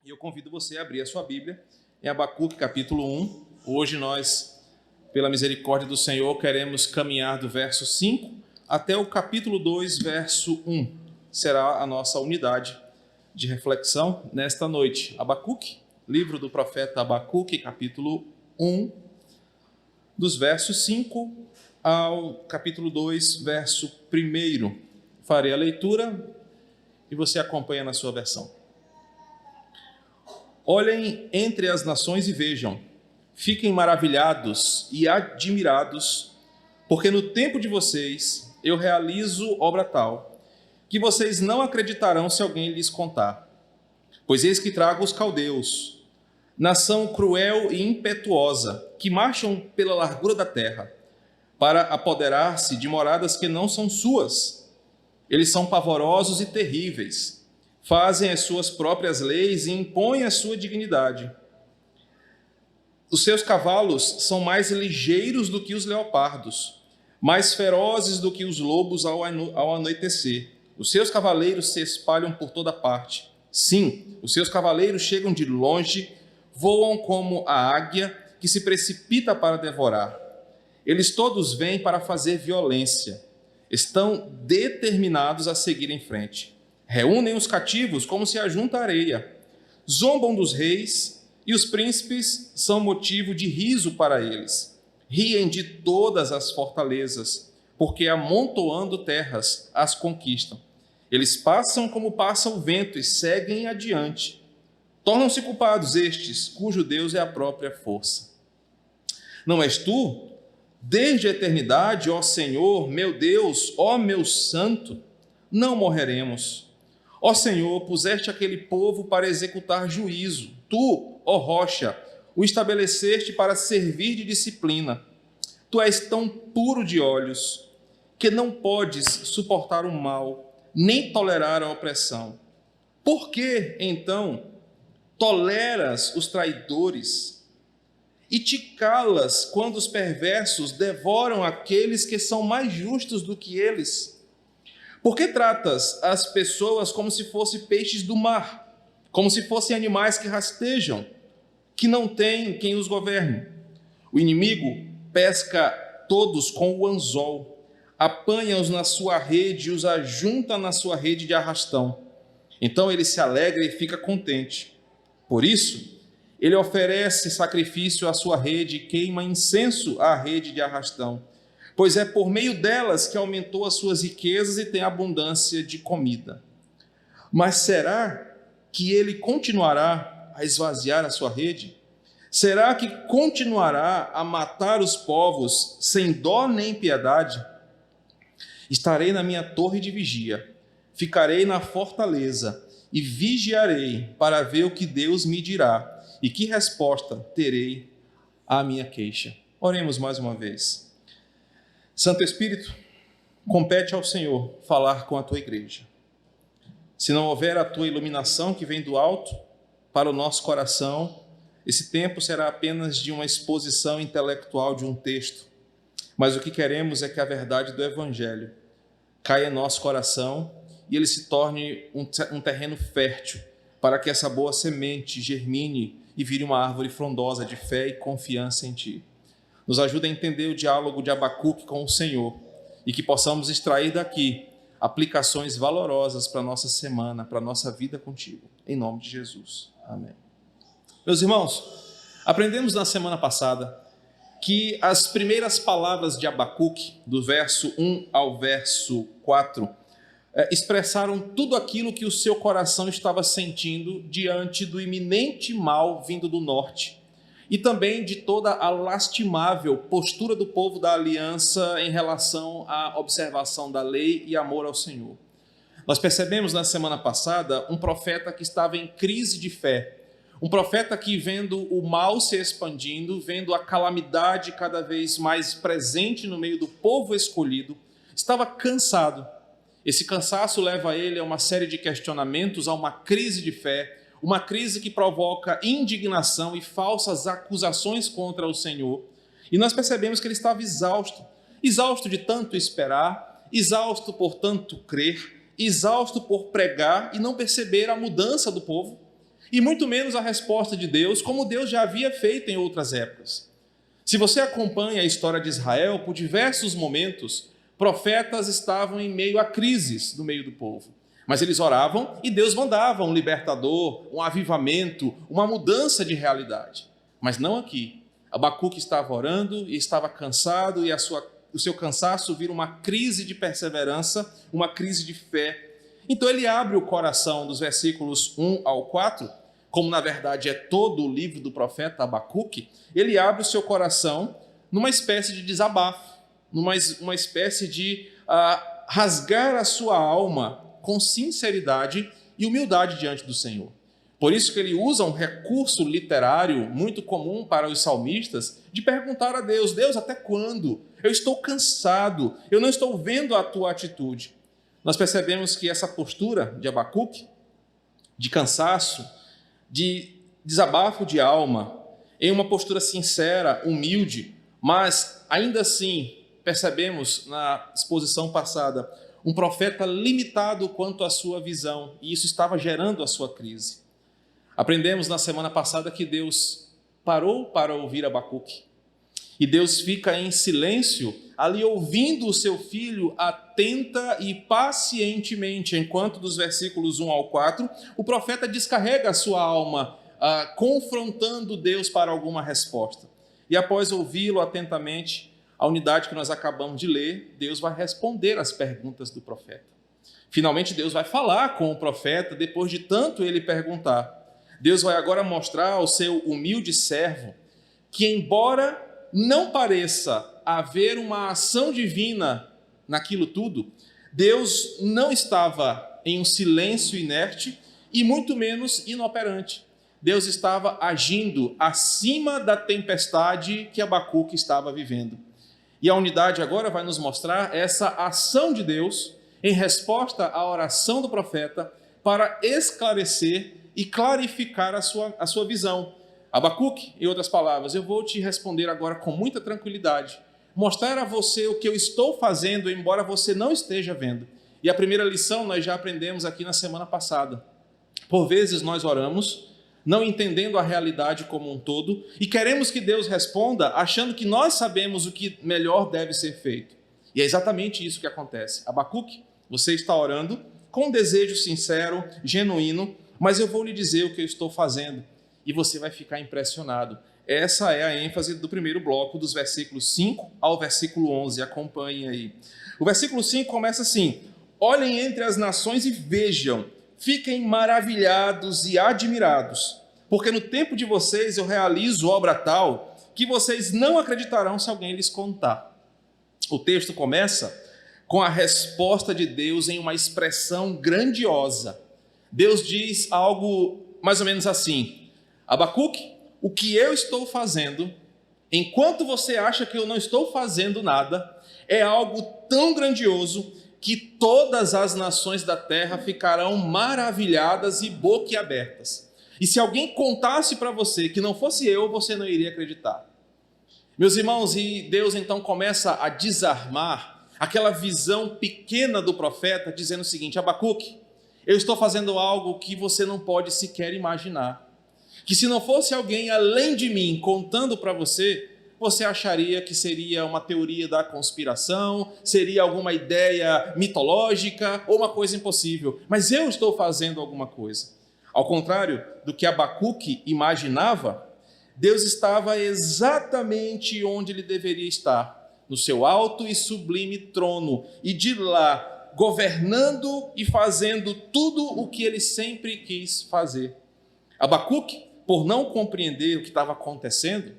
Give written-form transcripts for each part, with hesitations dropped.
E eu convido você a abrir a sua Bíblia em Abacuque, capítulo 1. Hoje nós, pela misericórdia do Senhor, queremos caminhar do verso 5 até o capítulo 2, verso 1. Será a nossa unidade de reflexão nesta noite. Abacuque, livro do profeta Abacuque, capítulo 1, dos versos 5 ao capítulo 2, verso 1. Farei a leitura e você acompanha na sua versão. Olhem entre as nações e vejam, fiquem maravilhados e admirados, porque no tempo de vocês eu realizo obra tal, que vocês não acreditarão se alguém lhes contar. Pois eis que trago os caldeus, nação cruel e impetuosa, que marcham pela largura da terra, para apoderar-se de moradas que não são suas. Eles são pavorosos e terríveis, fazem as suas próprias leis e impõem a sua dignidade. Os seus cavalos são mais ligeiros do que os leopardos, mais ferozes do que os lobos ao anoitecer. Os seus cavaleiros se espalham por toda parte. Sim, os seus cavaleiros chegam de longe, voam como a águia que se precipita para devorar. Eles todos vêm para fazer violência. Estão determinados a seguir em frente. Reúnem os cativos como se ajunta a areia. Zombam dos reis e os príncipes são motivo de riso para eles. Riem de todas as fortalezas, porque amontoando terras as conquistam. Eles passam como passa o vento e seguem adiante. Tornam-se culpados estes, cujo Deus é a própria força. Não és tu? Desde a eternidade, ó Senhor, meu Deus, ó meu santo, não morreremos. Ó Senhor, puseste aquele povo para executar juízo. Tu, ó rocha, o estabeleceste para servir de disciplina. Tu és tão puro de olhos que não podes suportar o mal, nem tolerar a opressão. Por que, então, toleras os traidores e te calas quando os perversos devoram aqueles que são mais justos do que eles? Por que tratas as pessoas como se fossem peixes do mar, como se fossem animais que rastejam, que não têm quem os governe? O inimigo pesca todos com o anzol, apanha-os na sua rede e os ajunta na sua rede de arrastão. Então ele se alegra e fica contente. Por isso, ele oferece sacrifício à sua rede e queima incenso à rede de arrastão, pois é por meio delas que aumentou as suas riquezas e tem abundância de comida. Mas será que ele continuará a esvaziar a sua rede? Será que continuará a matar os povos sem dó nem piedade? Estarei na minha torre de vigia, ficarei na fortaleza e vigiarei para ver o que Deus me dirá e que resposta terei à minha queixa. Oremos mais uma vez. Santo Espírito, compete ao Senhor falar com a tua igreja. Se não houver a tua iluminação que vem do alto para o nosso coração, esse tempo será apenas de uma exposição intelectual de um texto. Mas o que queremos é que a verdade do Evangelho caia em nosso coração e ele se torne um terreno fértil para que essa boa semente germine e vire uma árvore frondosa de fé e confiança em Ti. Nos ajuda a entender o diálogo de Abacuque com o Senhor e que possamos extrair daqui aplicações valorosas para a nossa semana, para a nossa vida contigo. Em nome de Jesus. Amém. Meus irmãos, aprendemos na semana passada que as primeiras palavras de Abacuque, do verso 1 ao verso 4, expressaram tudo aquilo que o seu coração estava sentindo diante do iminente mal vindo do norte e também de toda a lastimável postura do povo da aliança em relação à observação da lei e amor ao Senhor. Nós percebemos na semana passada um profeta que estava em crise de fé, um profeta que, vendo o mal se expandindo, vendo a calamidade cada vez mais presente no meio do povo escolhido, estava cansado. Esse cansaço leva ele a uma série de questionamentos, a uma crise de fé, uma crise que provoca indignação e falsas acusações contra o Senhor. E nós percebemos que ele estava exausto de tanto esperar, exausto por tanto crer, exausto por pregar e não perceber a mudança do povo. e muito menos a resposta de Deus, como Deus já havia feito em outras épocas. Se você acompanha a história de Israel, por diversos momentos, profetas estavam em meio a crises no meio do povo. Mas eles oravam e Deus mandava um libertador, um avivamento, uma mudança de realidade. Mas não aqui. Abacuque estava orando e estava cansado, e o seu cansaço vira uma crise de perseverança, uma crise de fé. Então ele abre o coração dos versículos 1 ao 4, como na verdade é todo o livro do profeta Abacuque, ele abre o seu coração numa espécie de desabafo, numa espécie de rasgar a sua alma com sinceridade e humildade diante do Senhor. Por isso que ele usa um recurso literário muito comum para os salmistas de perguntar a Deus: Deus, até quando? Eu estou cansado, eu não estou vendo a tua atitude. Nós percebemos que essa postura de Abacuque, de cansaço, de desabafo de alma, em uma postura sincera, humilde, mas ainda assim percebemos na exposição passada um profeta limitado quanto à sua visão, e isso estava gerando a sua crise. Aprendemos na semana passada que Deus parou para ouvir Abacuque, e Deus fica em silêncio, ali ouvindo o seu filho atenta e pacientemente, enquanto dos versículos 1 ao 4, o profeta descarrega a sua alma, confrontando Deus para alguma resposta. E após ouvi-lo atentamente, a unidade que nós acabamos de ler, Deus vai responder às perguntas do profeta. Finalmente Deus vai falar com o profeta, depois de tanto ele perguntar. Deus vai agora mostrar ao seu humilde servo que, embora não pareça haver uma ação divina naquilo tudo, Deus não estava em um silêncio inerte e muito menos inoperante. Deus estava agindo acima da tempestade que Abacuque estava vivendo. E a unidade agora vai nos mostrar essa ação de Deus em resposta à oração do profeta para esclarecer e clarificar a sua visão. Abacuque, em outras palavras, eu vou te responder agora com muita tranquilidade, mostrar a você o que eu estou fazendo, embora você não esteja vendo. E a primeira lição nós já aprendemos aqui na semana passada. Por vezes nós oramos, não entendendo a realidade como um todo, e queremos que Deus responda achando que nós sabemos o que melhor deve ser feito. E é exatamente isso que acontece. Abacuque, você está orando com um desejo sincero, genuíno, mas eu vou lhe dizer o que eu estou fazendo, e você vai ficar impressionado. Essa é a ênfase do primeiro bloco, dos versículos 5 ao versículo 11. Acompanhem aí. O versículo 5 começa assim: olhem entre as nações e vejam, fiquem maravilhados e admirados, porque no tempo de vocês eu realizo obra tal que vocês não acreditarão se alguém lhes contar. O texto começa com a resposta de Deus em uma expressão grandiosa. Deus diz algo mais ou menos assim: Abacuque, o que eu estou fazendo, enquanto você acha que eu não estou fazendo nada, é algo tão grandioso que todas as nações da terra ficarão maravilhadas e boquiabertas. E se alguém contasse para você que não fosse eu, você não iria acreditar. Meus irmãos, e Deus então começa a desarmar aquela visão pequena do profeta, dizendo o seguinte: Abacuque, eu estou fazendo algo que você não pode sequer imaginar. Que se não fosse alguém além de mim contando para você, você acharia que seria uma teoria da conspiração, seria alguma ideia mitológica ou uma coisa impossível. Mas eu estou fazendo alguma coisa. Ao contrário do que Abacuque imaginava, Deus estava exatamente onde ele deveria estar, no seu alto e sublime trono, e de lá, governando e fazendo tudo o que ele sempre quis fazer. Abacuque, por não compreender o que estava acontecendo,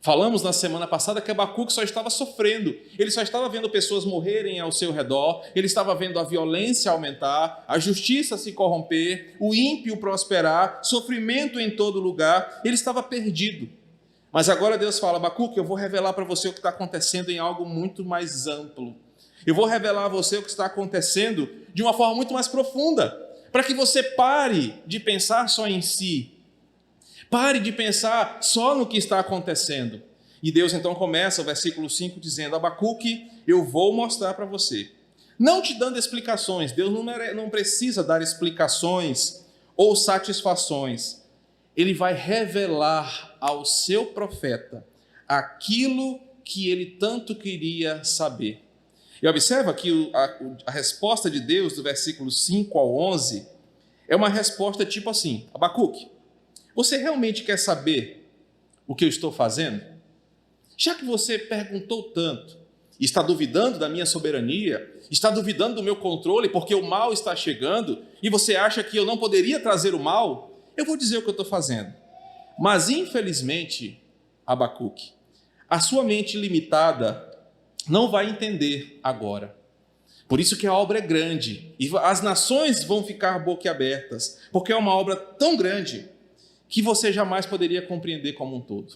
falamos na semana passada que Abacuque só estava sofrendo, ele só estava vendo pessoas morrerem ao seu redor, ele estava vendo a violência aumentar, a justiça se corromper, o ímpio prosperar, sofrimento em todo lugar, ele estava perdido. Mas agora Deus fala: Abacuque, eu vou revelar para você o que está acontecendo em algo muito mais amplo. Eu vou revelar a você o que está acontecendo de uma forma muito mais profunda, para que você pare de pensar só em si, pare de pensar só no que está acontecendo. E Deus então começa o versículo 5 dizendo: Abacuque, eu vou mostrar para você. Não te dando explicações, Deus não precisa dar explicações ou satisfações, ele vai revelar ao seu profeta aquilo que ele tanto queria saber. E observa que a resposta de Deus, do versículo 5 ao 11, é uma resposta tipo assim: Abacuque, você realmente quer saber o que eu estou fazendo? Já que você perguntou tanto, está duvidando da minha soberania, está duvidando do meu controle porque o mal está chegando e você acha que eu não poderia trazer o mal, eu vou dizer o que eu estou fazendo. Mas, infelizmente, Abacuque, a sua mente limitada não vai entender agora. Por isso que a obra é grande e as nações vão ficar boquiabertas, porque é uma obra tão grande que você jamais poderia compreender como um todo.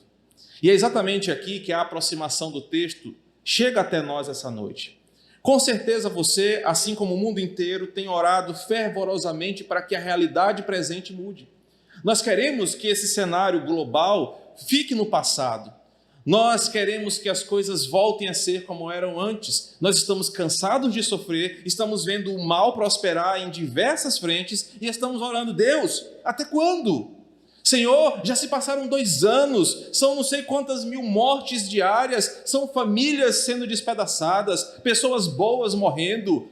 E é exatamente aqui que a aproximação do texto chega até nós essa noite. Com certeza você, assim como o mundo inteiro, tem orado fervorosamente para que a realidade presente mude. Nós queremos que esse cenário global fique no passado. Nós queremos que as coisas voltem a ser como eram antes. Nós estamos cansados de sofrer, estamos vendo o mal prosperar em diversas frentes e estamos orando: Deus, até quando? Senhor, já se passaram 2 anos, são não sei quantas mil mortes diárias, são famílias sendo despedaçadas, pessoas boas morrendo.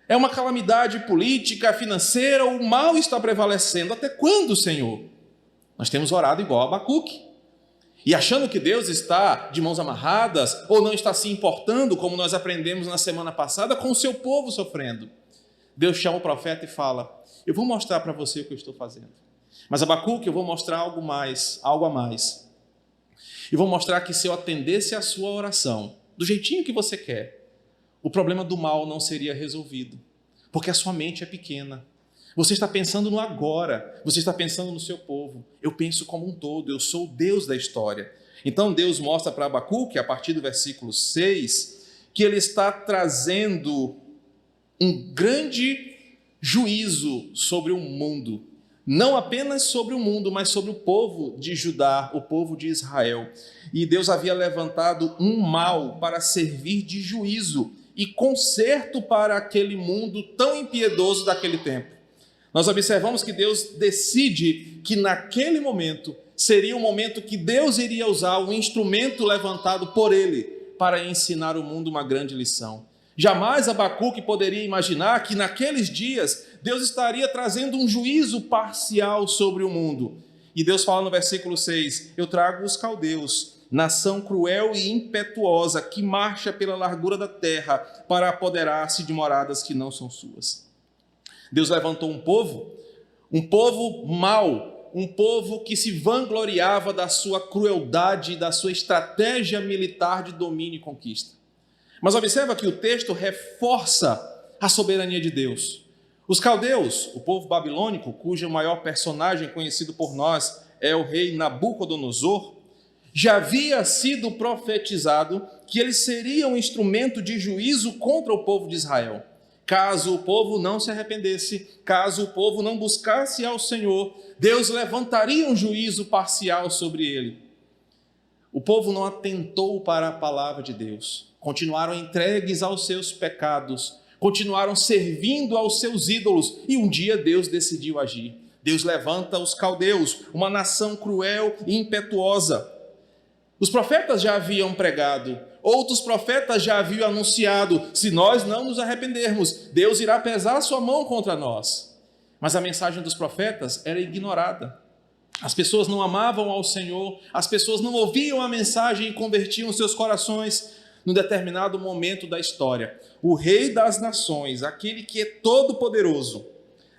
É uma calamidade política, financeira, o mal está prevalecendo. Até quando, Senhor? Nós temos orado igual a Abacuque. E achando que Deus está de mãos amarradas, ou não está se importando, como nós aprendemos na semana passada, com o seu povo sofrendo. Deus chama o profeta e fala: eu vou mostrar para você o que eu estou fazendo. Mas, Abacuque, eu vou mostrar algo a mais. E vou mostrar que se eu atendesse a sua oração, do jeitinho que você quer, o problema do mal não seria resolvido, porque a sua mente é pequena. Você está pensando no agora, você está pensando no seu povo. Eu penso como um todo, eu sou o Deus da história. Então Deus mostra para Abacuque, a partir do versículo 6, que ele está trazendo um grande juízo sobre o mundo. Não apenas sobre o mundo, mas sobre o povo de Judá, o povo de Israel. E Deus havia levantado um mal para servir de juízo e conserto para aquele mundo tão impiedoso daquele tempo. Nós observamos que Deus decide que naquele momento seria o momento que Deus iria usar um instrumento levantado por ele para ensinar o mundo uma grande lição. Jamais Abacuque poderia imaginar que naqueles dias Deus estaria trazendo um juízo parcial sobre o mundo. E Deus fala no versículo 6, eu trago os caldeus, nação cruel e impetuosa, que marcha pela largura da terra para apoderar-se de moradas que não são suas. Deus levantou um povo mau, um povo que se vangloriava da sua crueldade, da sua estratégia militar de domínio e conquista. Mas observa que o texto reforça a soberania de Deus. Os caldeus, o povo babilônico, cujo maior personagem conhecido por nós é o rei Nabucodonosor, já havia sido profetizado que eles seriam um instrumento de juízo contra o povo de Israel. Caso o povo não se arrependesse, caso o povo não buscasse ao Senhor, Deus levantaria um juízo parcial sobre ele. O povo não atentou para a palavra de Deus, continuaram entregues aos seus pecados, continuaram servindo aos seus ídolos, e um dia Deus decidiu agir. Deus levanta os caldeus, uma nação cruel e impetuosa. Os profetas já haviam pregado, outros profetas já haviam anunciado: se nós não nos arrependermos, Deus irá pesar a sua mão contra nós. Mas a mensagem dos profetas era ignorada. As pessoas não amavam ao Senhor, as pessoas não ouviam a mensagem e convertiam seus corações. Num determinado momento da história, o Rei das Nações, aquele que é todo-poderoso,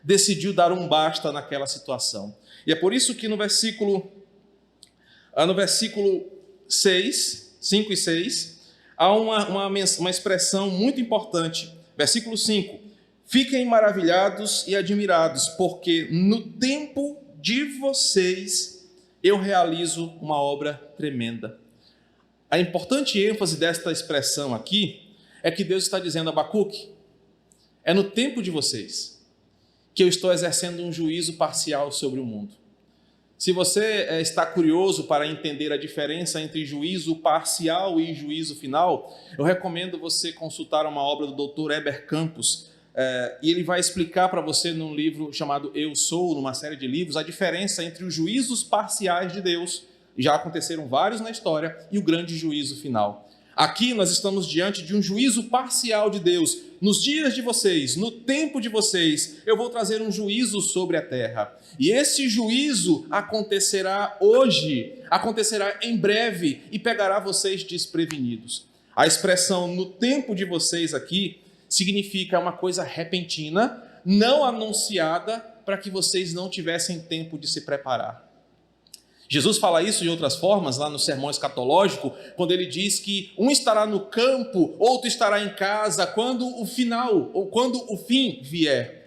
decidiu dar um basta naquela situação. E é por isso que no versículo 6, 5 e 6, há uma expressão muito importante. Versículo 5: fiquem maravilhados e admirados, porque no tempo de vocês eu realizo uma obra tremenda. A importante ênfase desta expressão aqui é que Deus está dizendo a Abacuque: é no tempo de vocês que eu estou exercendo um juízo parcial sobre o mundo. Se você está curioso para entender a diferença entre juízo parcial e juízo final, eu recomendo você consultar uma obra do Dr. Heber Campos, e ele vai explicar para você num livro chamado Eu Sou, numa série de livros, a diferença entre os juízos parciais de Deus, já aconteceram vários na história, e o grande juízo final. Aqui nós estamos diante de um juízo parcial de Deus. Nos dias de vocês, no tempo de vocês, eu vou trazer um juízo sobre a terra. E esse juízo acontecerá hoje, acontecerá em breve e pegará vocês desprevenidos. A expressão no tempo de vocês aqui significa uma coisa repentina, não anunciada, para que vocês não tivessem tempo de se preparar. Jesus fala isso de outras formas, lá no sermão escatológico, quando ele diz que um estará no campo, outro estará em casa, quando o final, ou quando o fim vier.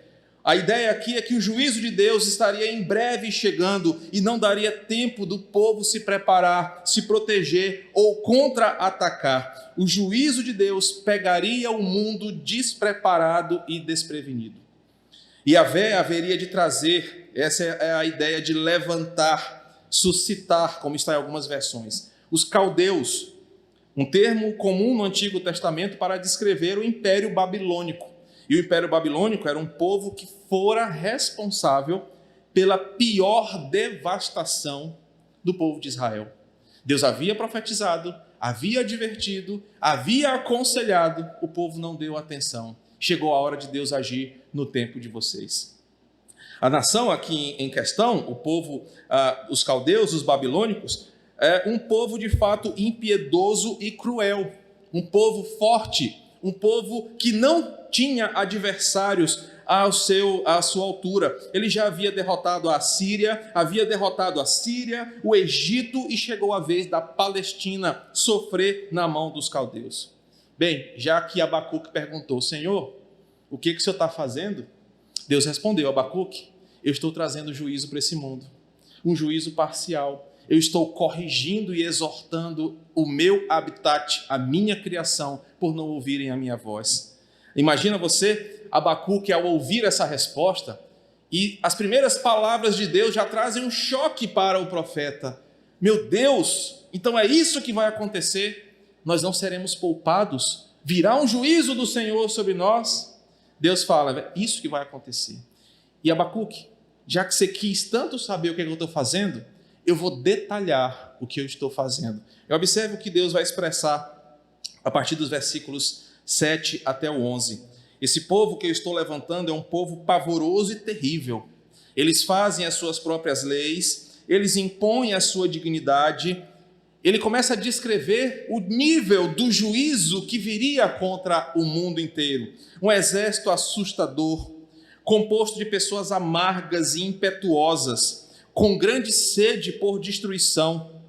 A ideia aqui é que o juízo de Deus estaria em breve chegando e não daria tempo do povo se preparar, se proteger ou contra-atacar. O juízo de Deus pegaria o mundo despreparado e desprevenido. E haveria de trazer, essa é a ideia de levantar, suscitar, como está em algumas versões. Os caldeus, um termo comum no Antigo Testamento para descrever o Império Babilônico. E o Império Babilônico era um povo que fora responsável pela pior devastação do povo de Israel. Deus havia profetizado, havia advertido, havia aconselhado, o povo não deu atenção. Chegou a hora de Deus agir no tempo de vocês. A nação aqui em questão, o povo, os caldeus, os babilônicos, é um povo de fato impiedoso e cruel, um povo forte, um povo que não tinha adversários à sua altura. Ele já havia derrotado a Síria, o Egito, e chegou a vez da Palestina sofrer na mão dos caldeus. Bem, já que Abacuque perguntou, Senhor, o que o Senhor está fazendo? Deus respondeu, Abacuque, eu estou trazendo juízo para esse mundo, um juízo parcial. Eu estou corrigindo e exortando o meu habitat, a minha criação, por não ouvirem a minha voz. Imagina você, Abacuque, ao ouvir essa resposta, e as primeiras palavras de Deus já trazem um choque para o profeta. Meu Deus, então é isso que vai acontecer? Nós não seremos poupados? Virá um juízo do Senhor sobre nós? Deus fala, é isso que vai acontecer. E Abacuque, já que você quis tanto saber o que eu estou fazendo, eu vou detalhar o que eu estou fazendo. Observe o que Deus vai expressar a partir dos versículos 7 até o 11. Esse povo que eu estou levantando é um povo pavoroso e terrível. Eles fazem as suas próprias leis, eles impõem a sua dignidade. Ele começa a descrever o nível do juízo que viria contra o mundo inteiro. Um exército assustador, composto de pessoas amargas e impetuosas, com grande sede por destruição,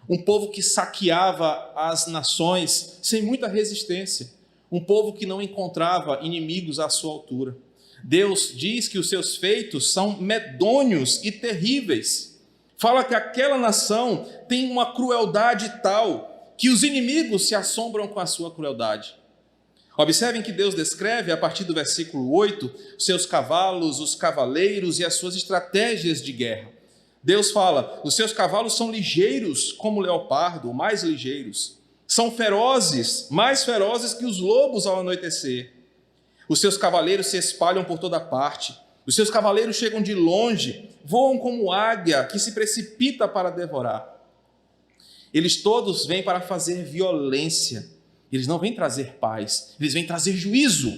um povo que saqueava as nações sem muita resistência, um povo que não encontrava inimigos à sua altura. Deus diz que os seus feitos são medonhos e terríveis. Fala que aquela nação tem uma crueldade tal que os inimigos se assombram com a sua crueldade. Observem que Deus descreve, a partir do versículo 8, seus cavalos, os cavaleiros e as suas estratégias de guerra. Deus fala, os seus cavalos são ligeiros como o leopardo, mais ligeiros. São ferozes, mais ferozes que os lobos ao anoitecer. Os seus cavaleiros se espalham por toda parte. Os seus cavaleiros chegam de longe, voam como águia que se precipita para devorar. Eles todos vêm para fazer violência. Eles não vêm trazer paz, eles vêm trazer juízo.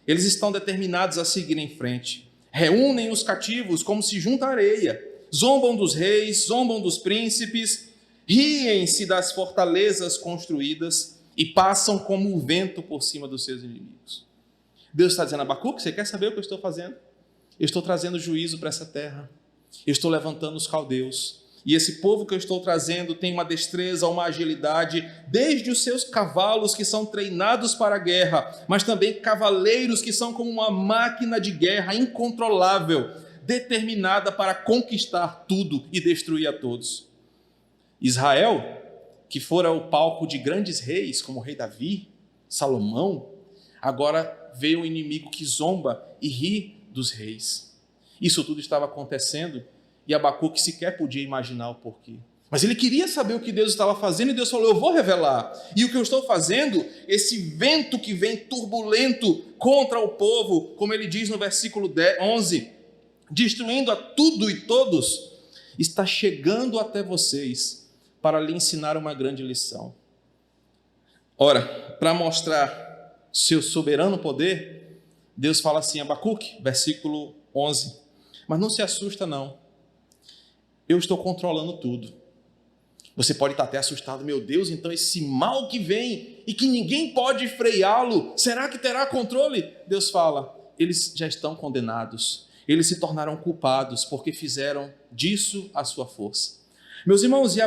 Eles estão determinados a seguir em frente. Reúnem os cativos como se junta areia. Zombam dos reis, zombam dos príncipes, riem-se das fortalezas construídas e passam como o vento por cima dos seus inimigos. Deus está dizendo, Abacuque, você quer saber o que eu estou fazendo? Eu estou trazendo juízo para essa terra. Eu estou levantando os caldeus. E esse povo que eu estou trazendo tem uma destreza, uma agilidade, desde os seus cavalos que são treinados para a guerra, mas também cavaleiros que são como uma máquina de guerra incontrolável, determinada para conquistar tudo e destruir a todos. Israel, que fora o palco de grandes reis, como o rei Davi, Salomão, agora vê um inimigo que zomba e ri dos reis. Isso tudo estava acontecendo e Abacuque sequer podia imaginar o porquê. Mas ele queria saber o que Deus estava fazendo e Deus falou, eu vou revelar. E o que eu estou fazendo, esse vento que vem turbulento contra o povo, como ele diz no versículo 11, destruindo a tudo e todos, está chegando até vocês para lhe ensinar uma grande lição. Ora, para mostrar seu soberano poder, Deus fala assim, Abacuque, versículo 11, mas não se assusta não, eu estou controlando tudo. Você pode estar até assustado, meu Deus, então esse mal que vem e que ninguém pode freá-lo, será que terá controle? Deus fala, eles já estão condenados, eles se tornaram culpados porque fizeram disso a sua força. Meus irmãos, e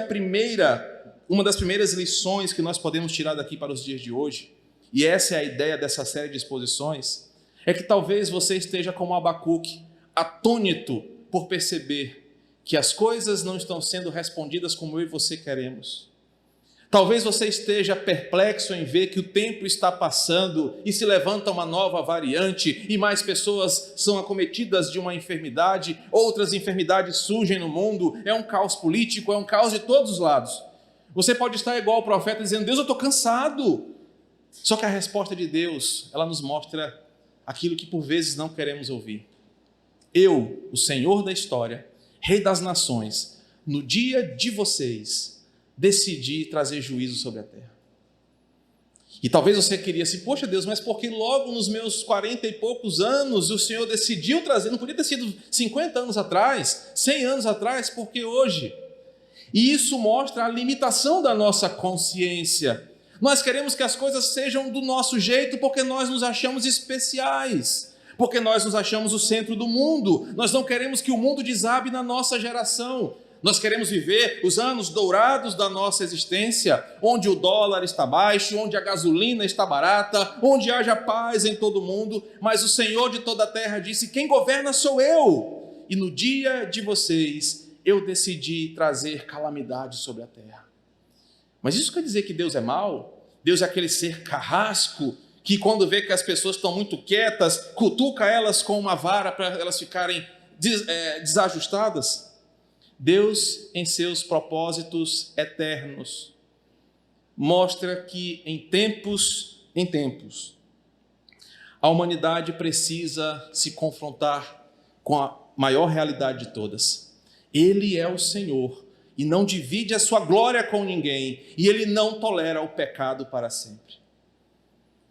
uma das primeiras lições que nós podemos tirar daqui para os dias de hoje, e essa é a ideia dessa série de exposições, é que talvez você esteja como Abacuque, atônito por perceber que as coisas não estão sendo respondidas como eu e você queremos. Talvez você esteja perplexo em ver que o tempo está passando e se levanta uma nova variante e mais pessoas são acometidas de uma enfermidade, outras enfermidades surgem no mundo, é um caos político, é um caos de todos os lados. Você pode estar igual ao profeta dizendo, Deus, eu estou cansado. Só que a resposta de Deus, ela nos mostra aquilo que por vezes não queremos ouvir. Eu, o Senhor da história, Rei das nações, no dia de vocês, decidi trazer juízo sobre a terra. E talvez você queria assim, poxa Deus, mas porque logo nos meus 40 e poucos anos o Senhor decidiu trazer, não podia ter sido 50 anos atrás, 100 anos atrás, porque hoje? E isso mostra a limitação da nossa consciência. Nós queremos que as coisas sejam do nosso jeito porque nós nos achamos especiais. Porque nós nos achamos o centro do mundo, nós não queremos que o mundo desabe na nossa geração, nós queremos viver os anos dourados da nossa existência, onde o dólar está baixo, onde a gasolina está barata, onde haja paz em todo o mundo, mas o Senhor de toda a terra disse, quem governa sou eu, e no dia de vocês eu decidi trazer calamidade sobre a terra. Mas isso quer dizer que Deus é mau? Deus é aquele ser carrasco, que quando vê que as pessoas estão muito quietas, cutuca elas com uma vara para elas ficarem desajustadas? Deus, em seus propósitos eternos, mostra que em tempos, a humanidade precisa se confrontar com a maior realidade de todas. Ele é o Senhor e não divide a sua glória com ninguém, e Ele não tolera o pecado para sempre.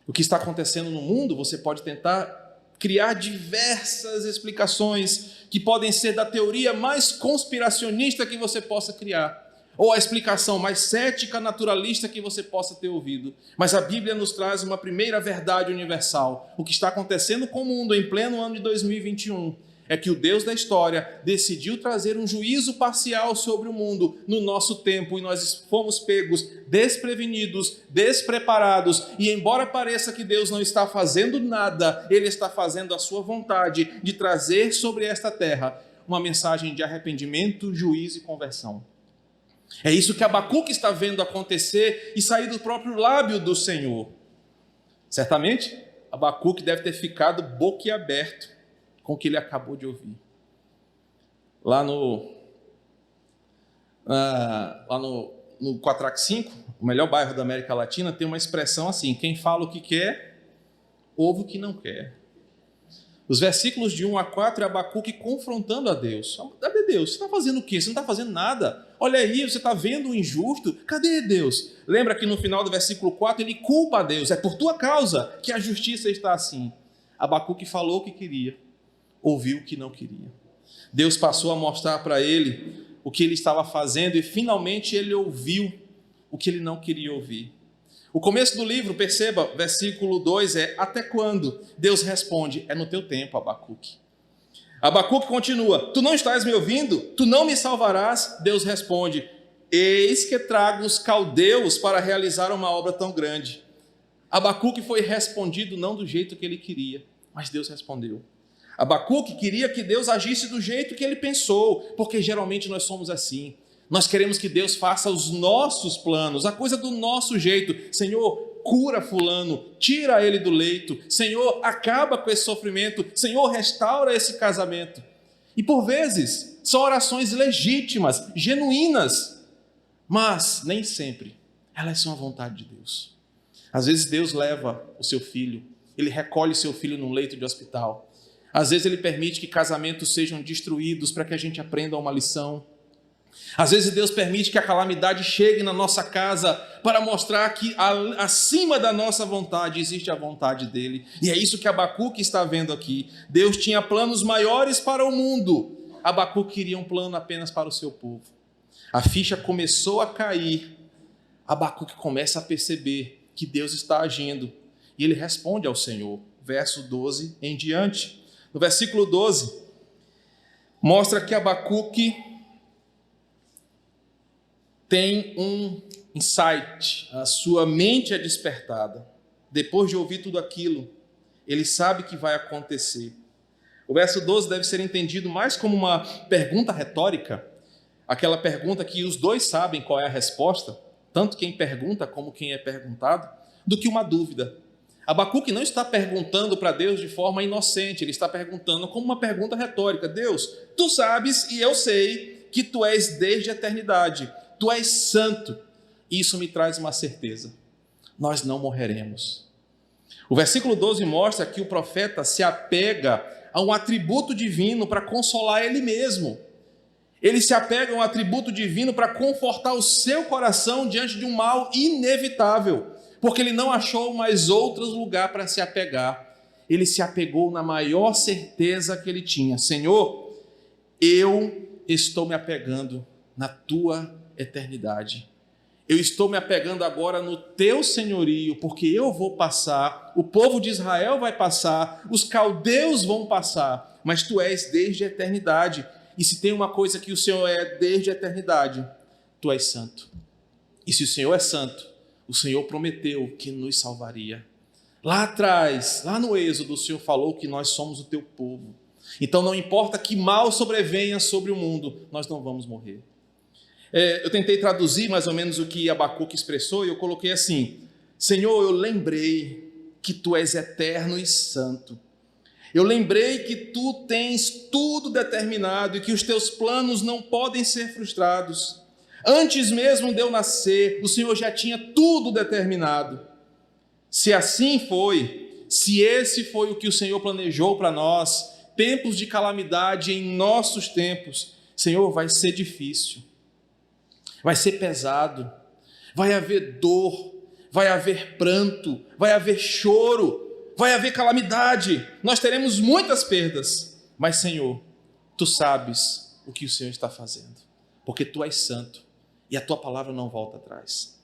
O que está acontecendo no mundo, você pode tentar criar diversas explicações que podem ser da teoria mais conspiracionista que você possa criar, ou a explicação mais cética, naturalista que você possa ter ouvido. Mas a Bíblia nos traz uma primeira verdade universal. O que está acontecendo com o mundo em pleno ano de 2021 é que o Deus da história decidiu trazer um juízo parcial sobre o mundo no nosso tempo, e nós fomos pegos desprevenidos, despreparados, e embora pareça que Deus não está fazendo nada, Ele está fazendo a sua vontade de trazer sobre esta terra uma mensagem de arrependimento, juízo e conversão. É isso que Abacuque está vendo acontecer e sair do próprio lábio do Senhor. Certamente, Abacuque deve ter ficado boquiaberto com o que ele acabou de ouvir. Lá no 485, o melhor bairro da América Latina, tem uma expressão assim, quem fala o que quer, ouve o que não quer. Os versículos de 1 a 4 é Abacuque confrontando a Deus. Cadê Deus? Você está fazendo o quê? Você não está fazendo nada. Olha aí, você está vendo o injusto. Cadê Deus? Lembra que no final do versículo 4 ele culpa a Deus. É por tua causa que a justiça está assim. Abacuque falou o que queria, ouviu o que não queria. Deus passou a mostrar para ele o que ele estava fazendo e finalmente ele ouviu o que ele não queria ouvir. O começo do livro, perceba, versículo 2 é, até quando? Deus responde, é no teu tempo, Abacuque. Abacuque continua, tu não estás me ouvindo? Tu não me salvarás? Deus responde, eis que trago os caldeus para realizar uma obra tão grande. Abacuque foi respondido não do jeito que ele queria, mas Deus respondeu. Abacuque queria que Deus agisse do jeito que ele pensou, porque geralmente nós somos assim. Nós queremos que Deus faça os nossos planos, a coisa do nosso jeito. Senhor, cura fulano, tira ele do leito. Senhor, acaba com esse sofrimento. Senhor, restaura esse casamento. E por vezes, são orações legítimas, genuínas. Mas nem sempre elas são a vontade de Deus. Às vezes Deus leva o seu filho, ele recolhe seu filho num leito de hospital. Às vezes ele permite que casamentos sejam destruídos para que a gente aprenda uma lição. Às vezes Deus permite que a calamidade chegue na nossa casa para mostrar que acima da nossa vontade existe a vontade dele. E é isso que Abacuque está vendo aqui. Deus tinha planos maiores para o mundo. Abacuque queria um plano apenas para o seu povo. A ficha começou a cair. Abacuque começa a perceber que Deus está agindo. E ele responde ao Senhor. Verso 12 em diante. No versículo 12, mostra que Abacuque tem um insight, a sua mente é despertada. Depois de ouvir tudo aquilo, ele sabe que vai acontecer. O verso 12 deve ser entendido mais como uma pergunta retórica, aquela pergunta que os dois sabem qual é a resposta, tanto quem pergunta como quem é perguntado, do que uma dúvida. Abacuque não está perguntando para Deus de forma inocente, ele está perguntando como uma pergunta retórica. Deus, tu sabes e eu sei que tu és desde a eternidade. Tu és santo. Isso me traz uma certeza. Nós não morreremos. O versículo 12 mostra que o profeta se apega a um atributo divino para consolar ele mesmo. Ele se apega a um atributo divino para confortar o seu coração diante de um mal inevitável, porque ele não achou mais outro lugar para se apegar. Ele se apegou na maior certeza que ele tinha. Senhor, eu estou me apegando na tua eternidade. Eu estou me apegando agora no teu senhorio, porque eu vou passar, o povo de Israel vai passar, os caldeus vão passar, mas tu és desde a eternidade. E se tem uma coisa que o Senhor é desde a eternidade, tu és santo. E se o Senhor é santo, o Senhor prometeu que nos salvaria. Lá atrás, lá no Êxodo, o Senhor falou que nós somos o teu povo. Então não importa que mal sobrevenha sobre o mundo, nós não vamos morrer. Eu tentei traduzir mais ou menos o que Abacuque expressou e eu coloquei assim: Senhor, eu lembrei que tu és eterno e santo. Eu lembrei que tu tens tudo determinado e que os teus planos não podem ser frustrados. Antes mesmo de eu nascer, o Senhor já tinha tudo determinado. Se assim foi, se esse foi o que o Senhor planejou para nós, tempos de calamidade em nossos tempos, Senhor, vai ser difícil. Vai ser pesado, vai haver dor, vai haver pranto, vai haver choro, vai haver calamidade, nós teremos muitas perdas, mas Senhor, tu sabes o que o Senhor está fazendo, porque tu és santo e a tua palavra não volta atrás.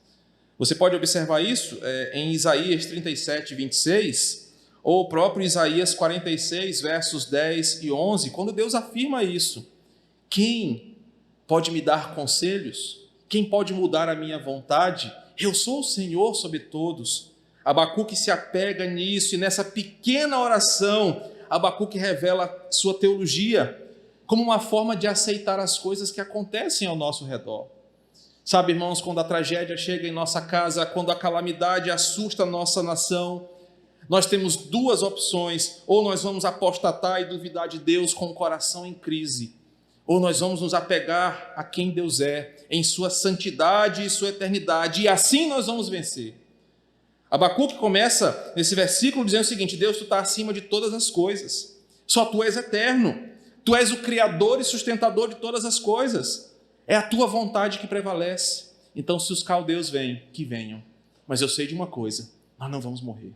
Você pode observar isso em Isaías 37, 26, ou o próprio Isaías 46, versos 10 e 11, quando Deus afirma isso: quem pode me dar conselhos? Quem pode mudar a minha vontade? Eu sou o Senhor sobre todos. Abacuque se apega nisso e nessa pequena oração, Abacuque revela sua teologia como uma forma de aceitar as coisas que acontecem ao nosso redor. Sabe, irmãos, quando a tragédia chega em nossa casa, quando a calamidade assusta a nossa nação, nós temos duas opções: ou nós vamos apostatar e duvidar de Deus com o coração em crise, ou nós vamos nos apegar a quem Deus é, em sua santidade e sua eternidade, e assim nós vamos vencer. Abacuque começa nesse versículo dizendo o seguinte: Deus, tu está acima de todas as coisas, só tu és eterno, tu és o criador e sustentador de todas as coisas, é a tua vontade que prevalece. Então, se os caldeus vêm, que venham, mas eu sei de uma coisa: nós não vamos morrer,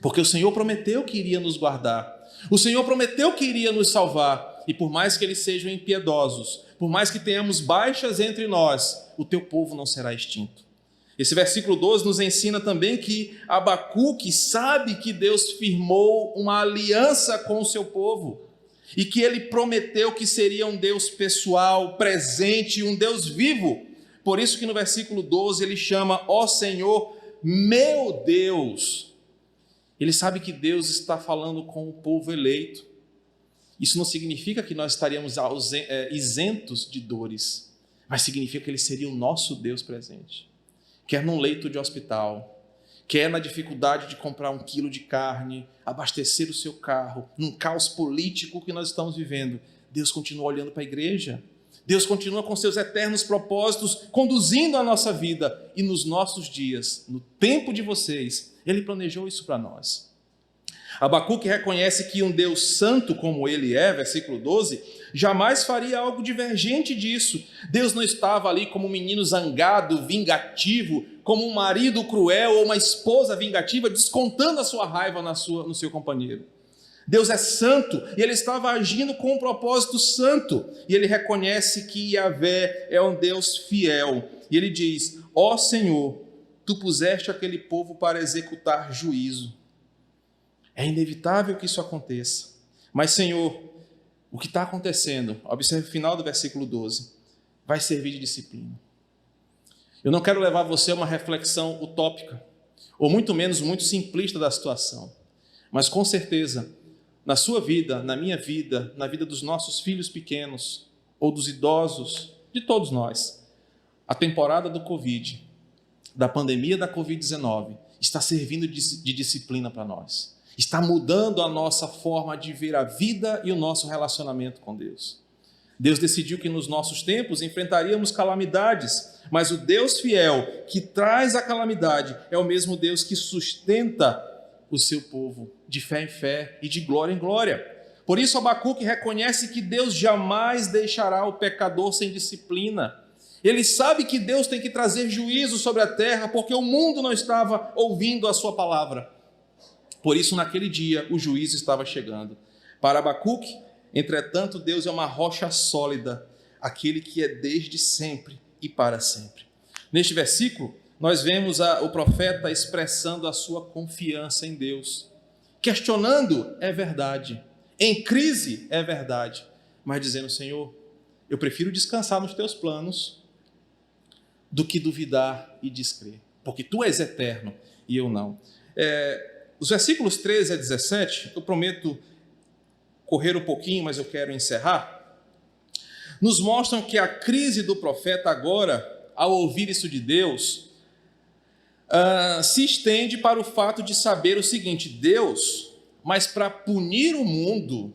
porque o Senhor prometeu que iria nos guardar, o Senhor prometeu que iria nos salvar. E por mais que eles sejam impiedosos, por mais que tenhamos baixas entre nós, o teu povo não será extinto. Esse versículo 12 nos ensina também que Abacuque sabe que Deus firmou uma aliança com o seu povo e que ele prometeu que seria um Deus pessoal, presente, um Deus vivo. Por isso que no versículo 12 ele chama: ó Senhor, meu Deus. Ele sabe que Deus está falando com o povo eleito. Isso não significa que nós estaríamos isentos de dores, mas significa que ele seria o nosso Deus presente. Quer num leito de hospital, quer na dificuldade de comprar 1 quilo de carne, abastecer o seu carro, num caos político que nós estamos vivendo, Deus continua olhando para a igreja. Deus continua com seus eternos propósitos, conduzindo a nossa vida. E nos nossos dias, no tempo de vocês, Ele planejou isso para nós. Abacuque reconhece que um Deus santo como Ele é, versículo 12, jamais faria algo divergente disso. Deus não estava ali como um menino zangado, vingativo, como um marido cruel ou uma esposa vingativa, descontando a sua raiva no seu companheiro. Deus é santo e Ele estava agindo com um propósito santo. E Ele reconhece que Yahvé é um Deus fiel. E Ele diz: ó Senhor, Tu puseste aquele povo para executar juízo. É inevitável que isso aconteça. Mas, Senhor, o que está acontecendo, observe o final do versículo 12, vai servir de disciplina. Eu não quero levar você a uma reflexão utópica, ou muito menos muito simplista da situação. Mas, com certeza, na sua vida, na minha vida, na vida dos nossos filhos pequenos, ou dos idosos, de todos nós, a temporada do Covid, da pandemia da Covid-19, está servindo de disciplina para nós. Está mudando a nossa forma de ver a vida e o nosso relacionamento com Deus. Deus decidiu que nos nossos tempos enfrentaríamos calamidades, mas o Deus fiel que traz a calamidade é o mesmo Deus que sustenta o seu povo de fé em fé e de glória em glória. Por isso Abacuque reconhece que Deus jamais deixará o pecador sem disciplina. Ele sabe que Deus tem que trazer juízo sobre a terra porque o mundo não estava ouvindo a sua palavra. Por isso, naquele dia, o juízo estava chegando. Para Abacuque, entretanto, Deus é uma rocha sólida, aquele que é desde sempre e para sempre. Neste versículo, nós vemos o profeta expressando a sua confiança em Deus. Questionando é verdade, em crise é verdade, mas dizendo: Senhor, eu prefiro descansar nos teus planos do que duvidar e descrer, porque tu és eterno e eu não. Os versículos 13 a 17, eu prometo correr um pouquinho, mas eu quero encerrar, nos mostram que a crise do profeta agora, ao ouvir isso de Deus, se estende para o fato de saber o seguinte: Deus, mas para punir o mundo,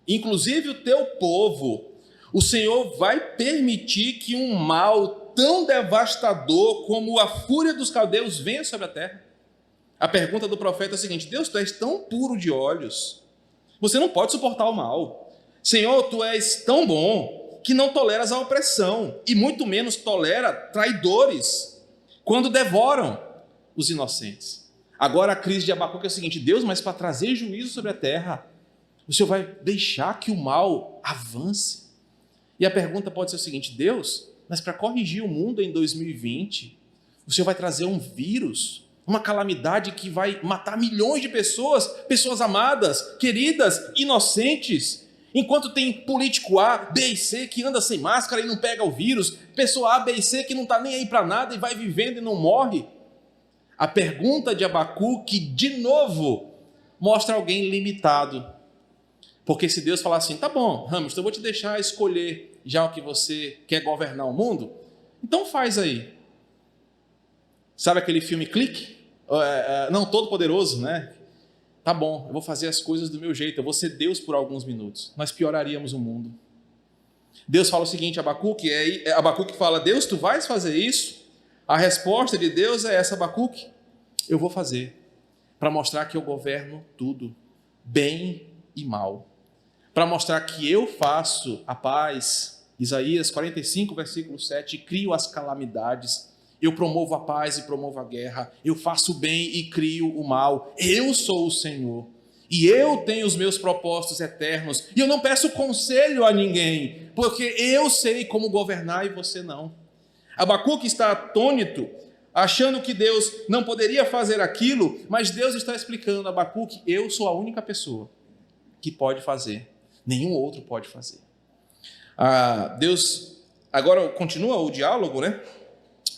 inclusive o teu povo, o Senhor vai permitir que um mal tão devastador como a fúria dos caldeus venha sobre a terra? A pergunta do profeta é a seguinte: Deus, tu és tão puro de olhos, você não pode suportar o mal. Senhor, tu és tão bom que não toleras a opressão e muito menos tolera traidores quando devoram os inocentes. Agora a crise de Abacuque é o seguinte: Deus, mas para trazer juízo sobre a terra, o Senhor vai deixar que o mal avance? E a pergunta pode ser o seguinte: Deus, mas para corrigir o mundo em 2020, o Senhor vai trazer um vírus, uma calamidade que vai matar milhões de pessoas, pessoas amadas, queridas, inocentes, enquanto tem político A, B e C que anda sem máscara e não pega o vírus, pessoa A, B e C que não está nem aí para nada e vai vivendo e não morre. A pergunta de Abacuque, de novo, mostra alguém limitado. Porque se Deus falar assim: tá bom, Ramos, então eu vou te deixar escolher já o que você quer governar o mundo, então faz aí. Sabe aquele filme Clique? Não, Todo-Poderoso, né? Tá bom, eu vou fazer as coisas do meu jeito, eu vou ser Deus por alguns minutos. Nós pioraríamos o mundo. Deus fala o seguinte: Abacuque fala: Deus, tu vais fazer isso? A resposta de Deus é essa: Abacuque, eu vou fazer, para mostrar que eu governo tudo, bem e mal, para mostrar que eu faço a paz. Isaías 45, versículo 7, crio as calamidades, eu promovo a paz e promovo a guerra, eu faço o bem e crio o mal, eu sou o Senhor, e eu tenho os meus propósitos eternos, e eu não peço conselho a ninguém, porque eu sei como governar e você não. Abacuque está atônito, achando que Deus não poderia fazer aquilo, mas Deus está explicando: Abacuque, eu sou a única pessoa que pode fazer, nenhum outro pode fazer. Deus, agora continua o diálogo, né?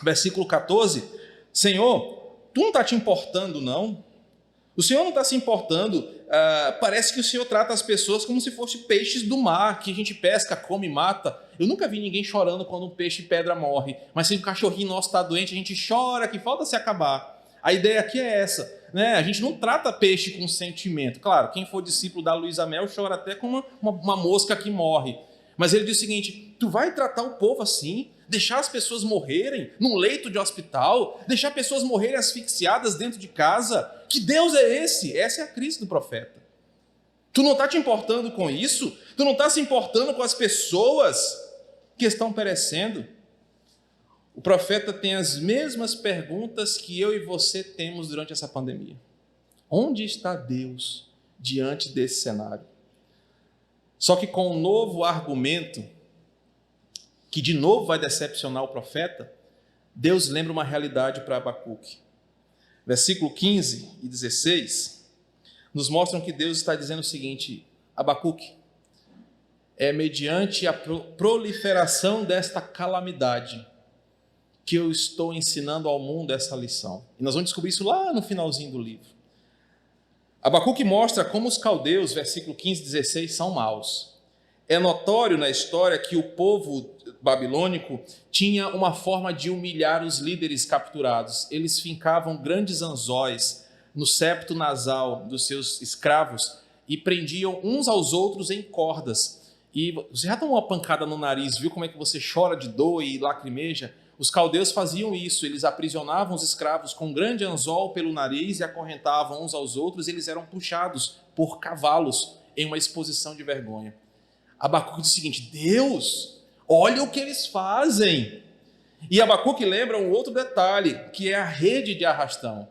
Versículo 14: Senhor, tu não está te importando, não? O Senhor não está se importando. Parece que o Senhor trata as pessoas como se fossem peixes do mar, que a gente pesca, come e mata. Eu nunca vi ninguém chorando quando um peixe pedra morre, mas se um cachorrinho nosso está doente, a gente chora, que falta se acabar. A ideia aqui é essa, né? A gente não trata peixe com sentimento. Claro, quem for discípulo da Luísa Mel chora até com uma mosca que morre. Mas ele diz o seguinte: Tu vai tratar o povo assim? Deixar as pessoas morrerem num leito de hospital? Deixar pessoas morrerem asfixiadas dentro de casa? Que Deus é esse? Essa é a crise do profeta. Tu não está te importando com isso? Tu não está se importando com as pessoas que estão perecendo? O profeta tem as mesmas perguntas que eu e você temos durante essa pandemia. Onde está Deus diante desse cenário? Só que com um novo argumento, que de novo vai decepcionar o profeta, Deus lembra uma realidade para Abacuque. Versículo 15 e 16 nos mostram que Deus está dizendo o seguinte: Abacuque, é mediante a proliferação desta calamidade que eu estou ensinando ao mundo essa lição. E nós vamos descobrir isso lá no finalzinho do livro. Abacuque mostra como os caldeus, versículo 15 e 16, são maus. É notório na história que o povo babilônico tinha uma forma de humilhar os líderes capturados. Eles fincavam grandes anzóis no septo nasal dos seus escravos e prendiam uns aos outros em cordas. E você já tomou uma pancada no nariz, viu como é que você chora de dor e lacrimeja? Os caldeus faziam isso, eles aprisionavam os escravos com um grande anzol pelo nariz e acorrentavam uns aos outros, e eles eram puxados por cavalos em uma exposição de vergonha. Abacuque diz o seguinte: Deus, olha o que eles fazem. E Abacuque lembra um outro detalhe, que é a rede de arrastão.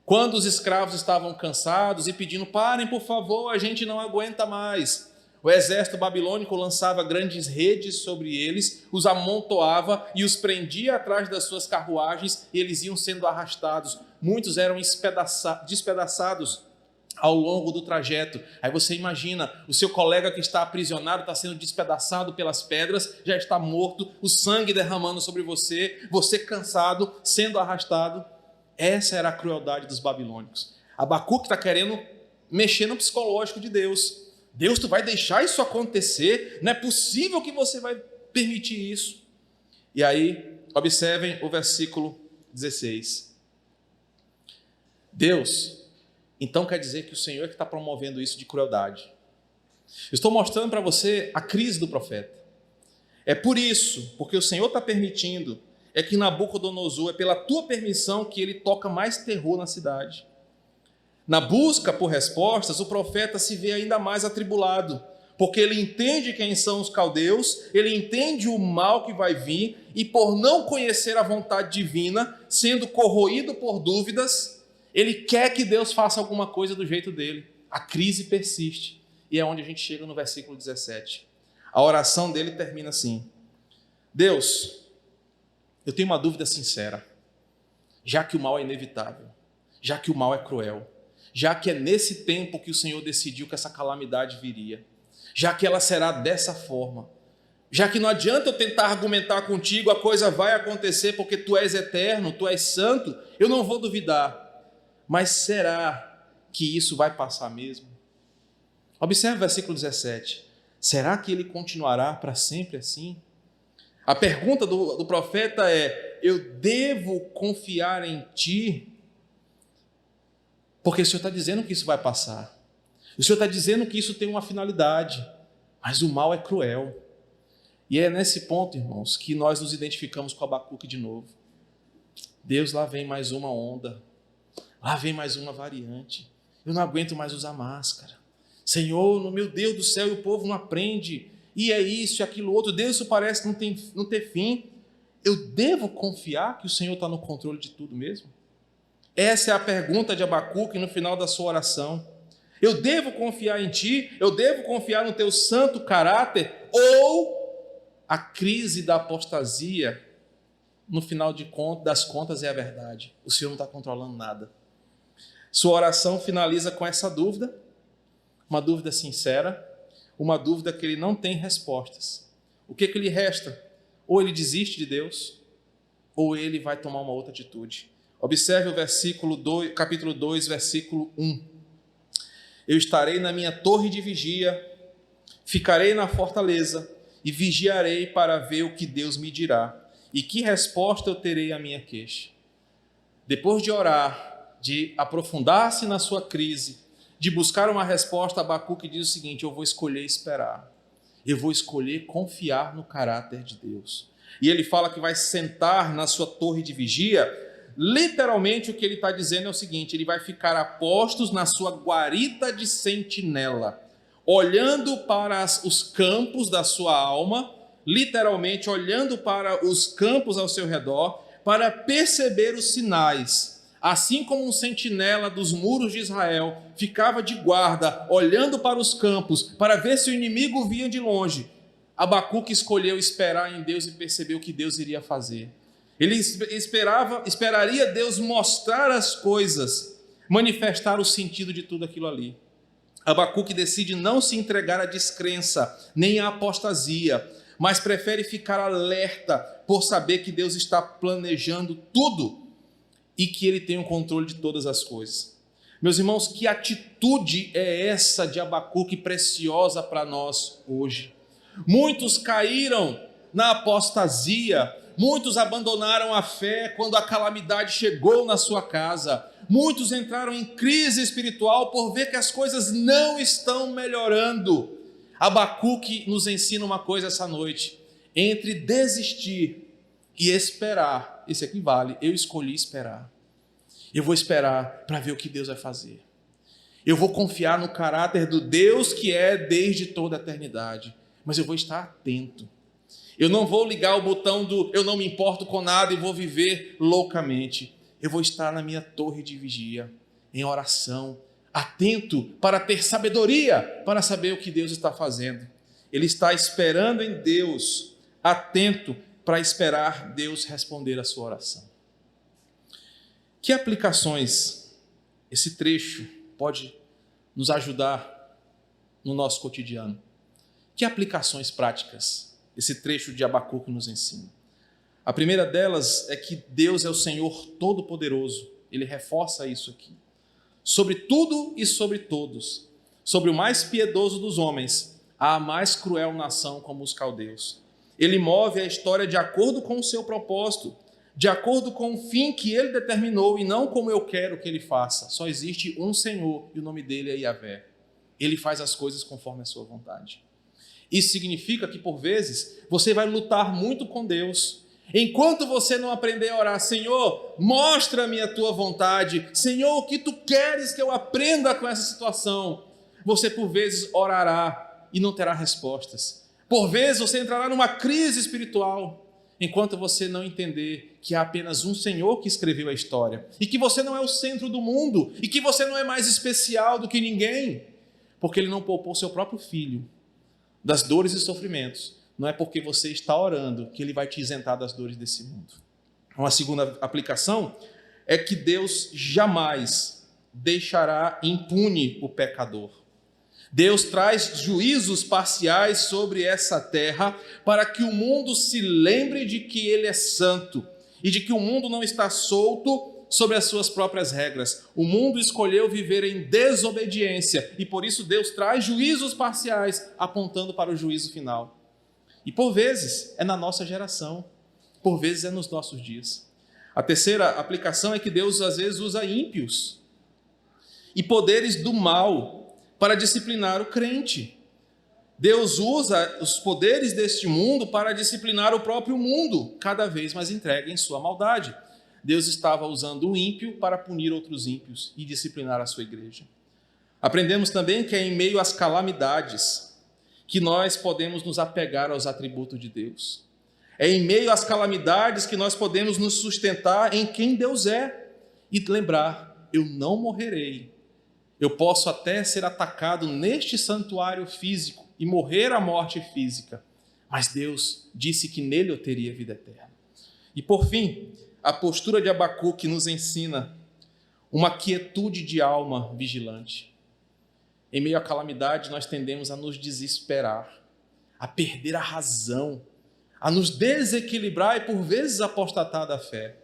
Quando os escravos estavam cansados e pedindo: parem, por favor, a gente não aguenta mais, o exército babilônico lançava grandes redes sobre eles, os amontoava e os prendia atrás das suas carruagens, e eles iam sendo arrastados. Muitos eram despedaçados ao longo do trajeto. Aí você imagina, o seu colega que está aprisionado está sendo despedaçado pelas pedras, já está morto, o sangue derramando sobre você, você cansado, sendo arrastado. Essa era a crueldade dos babilônicos. Abacuque está querendo mexer no psicológico de Deus. Deus, tu vai deixar isso acontecer? Não é possível que você vai permitir isso. E aí, observem o versículo 16. Deus, então quer dizer que o Senhor é que está promovendo isso de crueldade. Eu estou mostrando para você a crise do profeta. É por isso, porque o Senhor está permitindo, é que Nabucodonosor, é pela tua permissão que ele toca mais terror na cidade. Na busca por respostas, o profeta se vê ainda mais atribulado, porque ele entende quem são os caldeus, ele entende o mal que vai vir, e por não conhecer a vontade divina, sendo corroído por dúvidas, ele quer que Deus faça alguma coisa do jeito dele. A crise persiste, e é onde a gente chega no versículo 17. A oração dele termina assim: Deus, eu tenho uma dúvida sincera, já que o mal é inevitável, já que o mal é cruel, já que é nesse tempo que o Senhor decidiu que essa calamidade viria, já que ela será dessa forma, já que não adianta eu tentar argumentar contigo, a coisa vai acontecer porque tu és eterno, tu és santo, eu não vou duvidar, mas será que isso vai passar mesmo? Observe o versículo 17, será que ele continuará para sempre assim? A pergunta do profeta é: eu devo confiar em ti? Porque o Senhor está dizendo que isso vai passar. O Senhor está dizendo que isso tem uma finalidade. Mas o mal é cruel. E é nesse ponto, irmãos, que nós nos identificamos com Abacuque de novo. Deus, lá vem mais uma onda. Lá vem mais uma variante. Eu não aguento mais usar máscara. Senhor, meu Deus do céu, e o povo não aprende. E é isso e aquilo outro. Deus, isso parece não ter fim. Eu devo confiar que o Senhor está no controle de tudo mesmo? Essa é a pergunta de Abacuque no final da sua oração. Eu devo confiar em ti? Eu devo confiar no teu santo caráter? Ou a crise da apostasia, no final das contas, é a verdade? O Senhor não está controlando nada. Sua oração finaliza com essa dúvida, uma dúvida sincera, uma dúvida que ele não tem respostas. O que lhe resta? Ou ele desiste de Deus, ou ele vai tomar uma outra atitude. Observe o versículo 2, capítulo 2, versículo 1. Eu estarei na minha torre de vigia, ficarei na fortaleza e vigiarei para ver o que Deus me dirá e que resposta eu terei à minha queixa. Depois de orar, de aprofundar-se na sua crise, de buscar uma resposta, Abacuque diz o seguinte: eu vou escolher esperar. Eu vou escolher confiar no caráter de Deus. E ele fala que vai sentar na sua torre de vigia. Literalmente o que ele está dizendo é o seguinte: ele vai ficar a postos na sua guarita de sentinela, olhando para os campos da sua alma, literalmente olhando para os campos ao seu redor, para perceber os sinais. Assim como um sentinela dos muros de Israel ficava de guarda, olhando para os campos, para ver se o inimigo vinha de longe, Abacuque escolheu esperar em Deus e perceber o que Deus iria fazer. Ele esperaria Deus mostrar as coisas, manifestar o sentido de tudo aquilo ali. Abacuque decide não se entregar à descrença, nem à apostasia, mas prefere ficar alerta por saber que Deus está planejando tudo e que Ele tem o controle de todas as coisas. Meus irmãos, que atitude é essa de Abacuque preciosa para nós hoje? Muitos caíram na apostasia, muitos abandonaram a fé quando a calamidade chegou na sua casa, muitos entraram em crise espiritual por ver que as coisas não estão melhorando. Abacuque nos ensina uma coisa essa noite: entre desistir e esperar, esse aqui vale, eu escolhi esperar. Eu vou esperar para ver o que Deus vai fazer. Eu vou confiar no caráter do Deus que é desde toda a eternidade, mas eu vou estar atento. Eu não vou ligar o botão do eu não me importo com nada e vou viver loucamente. Eu vou estar na minha torre de vigia, em oração, atento para ter sabedoria, para saber o que Deus está fazendo. Ele está esperando em Deus, atento para esperar Deus responder a sua oração. Que aplicações esse trecho pode nos ajudar no nosso cotidiano? Que aplicações práticas esse trecho de Abacuque nos ensina? A primeira delas é que Deus é o Senhor Todo-Poderoso. Ele reforça isso aqui. Sobre tudo e sobre todos, sobre o mais piedoso dos homens, há a mais cruel nação como os caldeus. Ele move a história de acordo com o seu propósito, de acordo com o fim que ele determinou e não como eu quero que ele faça. Só existe um Senhor e o nome dele é Yahvé. Ele faz as coisas conforme a sua vontade. Isso significa que, por vezes, você vai lutar muito com Deus. Enquanto você não aprender a orar: Senhor, mostra-me a tua vontade, Senhor, o que tu queres que eu aprenda com essa situação, você por vezes orará e não terá respostas. Por vezes você entrará numa crise espiritual, enquanto você não entender que há apenas um Senhor que escreveu a história, e que você não é o centro do mundo, e que você não é mais especial do que ninguém, porque Ele não poupou seu próprio Filho das dores e sofrimentos. Não é porque você está orando que Ele vai te isentar das dores desse mundo. Uma segunda aplicação é que Deus jamais deixará impune o pecador. Deus traz juízos parciais sobre essa terra para que o mundo se lembre de que Ele é santo e de que o mundo não está solto sobre as suas próprias regras. O mundo escolheu viver em desobediência e por isso Deus traz juízos parciais apontando para o juízo final. E por vezes é na nossa geração, por vezes é nos nossos dias. A terceira aplicação é que Deus às vezes usa ímpios e poderes do mal para disciplinar o crente. Deus usa os poderes deste mundo para disciplinar o próprio mundo, cada vez mais entregue em sua maldade. Deus estava usando o ímpio para punir outros ímpios e disciplinar a sua igreja. Aprendemos também que é em meio às calamidades que nós podemos nos apegar aos atributos de Deus. É em meio às calamidades que nós podemos nos sustentar em quem Deus é e lembrar: eu não morrerei. Eu posso até ser atacado neste santuário físico e morrer a morte física, mas Deus disse que nele eu teria vida eterna. E por fim, a postura de Abacuque nos ensina uma quietude de alma vigilante. Em meio à calamidade, nós tendemos a nos desesperar, a perder a razão, a nos desequilibrar e por vezes apostatar da fé.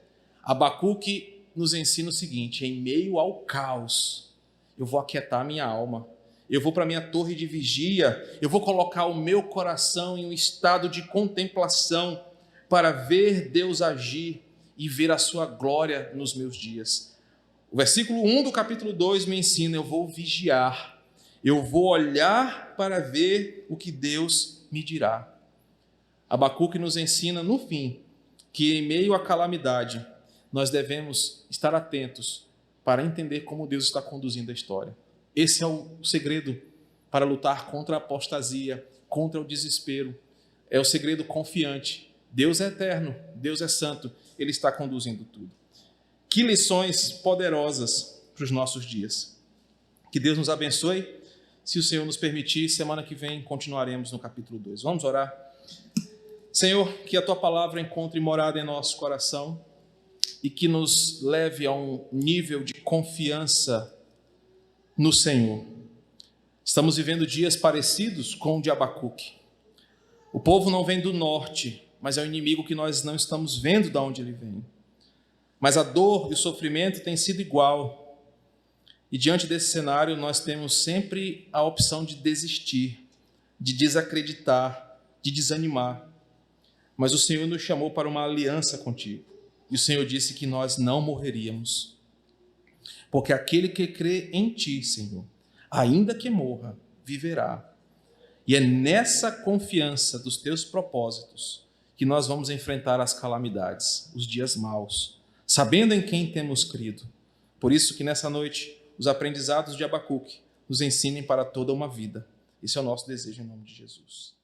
Abacuque nos ensina o seguinte: em meio ao caos, eu vou aquietar minha alma, eu vou para a minha torre de vigia, eu vou colocar o meu coração em um estado de contemplação para ver Deus agir e ver a sua glória nos meus dias. O versículo 1 do capítulo 2 me ensina: eu vou vigiar, eu vou olhar para ver o que Deus me dirá. Abacuque nos ensina, no fim, que em meio à calamidade, nós devemos estar atentos para entender como Deus está conduzindo a história. Esse é o segredo para lutar contra a apostasia, contra o desespero. É o segredo confiante. Deus é eterno, Deus é santo, Ele está conduzindo tudo. Que lições poderosas para os nossos dias. Que Deus nos abençoe. Se o Senhor nos permitir, semana que vem continuaremos no capítulo 2. Vamos orar? Senhor, que a Tua palavra encontre morada em nosso coração e que nos leve a um nível de confiança no Senhor. Estamos vivendo dias parecidos com o de Abacuque. O povo não vem do norte, mas é um inimigo que nós não estamos vendo de onde ele vem. Mas a dor e o sofrimento têm sido igual. E diante desse cenário, nós temos sempre a opção de desistir, de desacreditar, de desanimar. Mas o Senhor nos chamou para uma aliança contigo. E o Senhor disse que nós não morreríamos. Porque aquele que crê em ti, Senhor, ainda que morra, viverá. E é nessa confiança dos teus propósitos que nós vamos enfrentar as calamidades, os dias maus, sabendo em quem temos crido. Por isso que nessa noite, os aprendizados de Abacuque nos ensinem para toda uma vida. Esse é o nosso desejo em nome de Jesus.